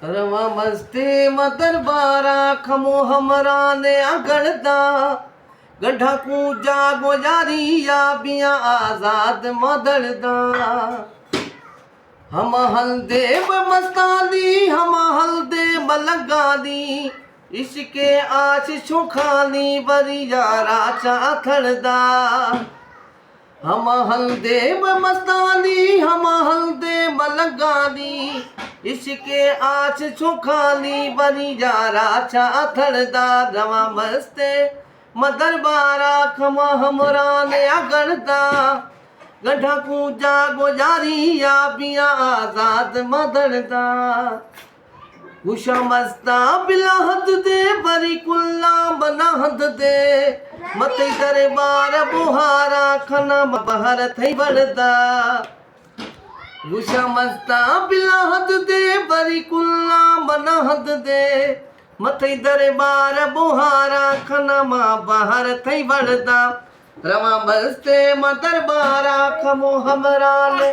रवा मस्ते दरबारा खमो हमरा ने अगड़दा गड्ढा कूजा गोजारिया बिया आजाद मदरदा हम हल्दे मस्तानी हम हल्दे मलगानी इश्के आश छुखानी बरिया राचा थड़दा हम हल्दे मस्तानी हम हल्दे मलगानी इश्के आश छुखानी बरिया राचा थड़दा रवा मस्ते दरबारा खमा हमरा ने अगड़दा गड्ढा कूजा गोजारिया बिया आजाद मदरदा गुशा मस्ता बिला हद दे बरी कुल्ला बना हद दे मत दरबार बुहारा खना बहर थई बड़दा गुशा मस्ता बिला हद दे बरी कुल्ला बना हद दे मत दरबार बुहारा खना बहर थई बड़दा रवा मस्ते दरबारा खमो हमरा ने